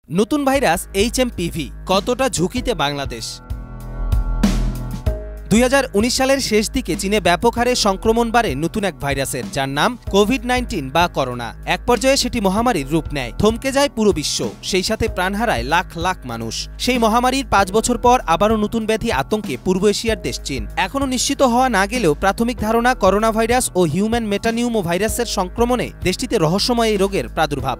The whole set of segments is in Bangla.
নতুন ভাইরাস এইচএমপিভি কতটা ঝুঁকিতে বাংলাদেশ। 2019 সালের শেষ দিকে চীনে ব্যাপক হারে সংক্রমণ বাড়ে নতুন এক ভাইরাসের, যার নাম কোভিড-19 বা করোনা। এক পর্যায়ে সেটি মহামারীর রূপ নেয়, থমকে যায় পুরো বিশ্ব, সেই সাথে প্রাণ হারায় লাখ লাখ মানুষ। সেই মহামারীর 5 বছর পর আবারও নতুন ব্যাধি আতঙ্কে পূর্ব এশিয়ার দেশ চীন। এখনও নিশ্চিত হওয়া না গেলেও প্রাথমিক ধারণা করোনা ভাইরাস ও হিউম্যান মেটানিউমো ভাইরাসের সংক্রমণে দেশটিতে রহস্যময় এই রোগের প্রাদুর্ভাব।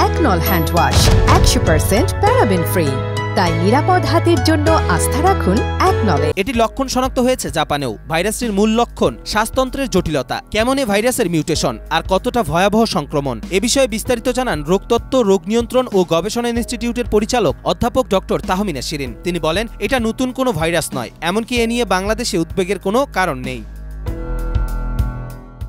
একনল হ্যান্ড ওয়াশ 100% প্যারাবেন ফ্রি, তাই নিরাপদ হাতের জন্য আস্থা রাখুন একনলে। এটি লক্ষণ শনাক্ত হয়েছে জাপানেও। ভাইরাসটির মূল লক্ষণ শ্বাসতন্ত্রের জটিলতা, কেমন এই ভাইরাসের মিউটেশন আর কতটা ভয়াবহ সংক্রমণ, এ বিষয়ে বিস্তারিত জানান রোগতত্ত্ব, রোগ নিয়ন্ত্রণ ও গবেষণা ইনস্টিটিউটের পরিচালক অধ্যাপক ডক্টর তাহমিনা শিরিন। তিনি বলেন, এটা নতুন কোনো ভাইরাস নয়, এমনকি এ নিয়ে বাংলাদেশে উদ্বেগের কোনো কারণ নেই।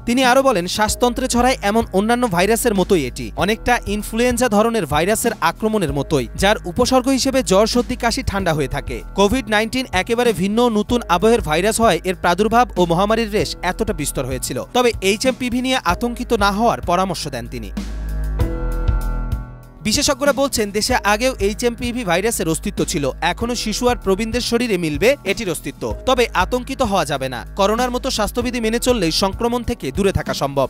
তিনি আরও বলেন, শ্বাসতন্ত্রে ছড়ায় এমন অন্যান্য ভাইরাসের মতোই এটি, অনেকটা ইনফ্লুয়েঞ্জা ধরনের ভাইরাসের আক্রমণের মতোই, যার উপসর্গ হিসেবে জ্বর, সর্দি, কাশি, ঠান্ডা হয়ে থাকে। কোভিড-19 একেবারে ভিন্ন নতুন আবহের ভাইরাস হয় এর প্রাদুর্ভাব ও মহামারীর রেশ এতটা বিস্তর হয়েছিল। তবে এইচএমপিভি নিয়ে আতঙ্কিত না হওয়ার পরামর্শ দেন তিনি। বিশেষজ্ঞরা বলছেন, দেশে আগেও এইচএমপিভি ভাইরাসের অস্তিত্ব ছিল, এখনও শিশু আর প্রবীণদের শরীরে মিলবে এটির অস্তিত্ব। তবে আতঙ্কিত হওয়া যাবে না, করোনার মতো স্বাস্থ্যবিধি মেনে চললেই সংক্রমণ থেকে দূরে থাকা সম্ভব।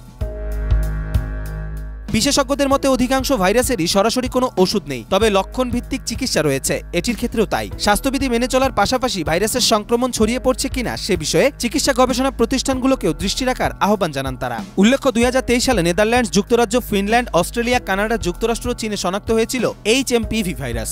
বিশেষজ্ঞদের মতে অধিকাংশ ভাইরাসেরই সরাসরি কোনো ওষুধ নেই, তবে লক্ষণ ভিত্তিক চিকিৎসা রয়েছে, এটির ক্ষেত্রেও তাই। স্বাস্থ্যবিধি মেনে চলার পাশাপাশি ভাইরাসের সংক্রমণ ছড়িয়ে পড়ছে কিনা সে বিষয়ে চিকিৎসা গবেষণা প্রতিষ্ঠানগুলোকেও দৃষ্টি রাখার আহ্বান জানান তারা। উল্লেখ্য, 2023 সালে নেদারল্যান্ডস, যুক্তরাজ্য, ফিনল্যান্ড, অস্ট্রেলিয়া, কানাডা, যুক্তরাষ্ট্র, চীনে শনাক্ত হয়েছিল এইচএমপিভি ভাইরাস।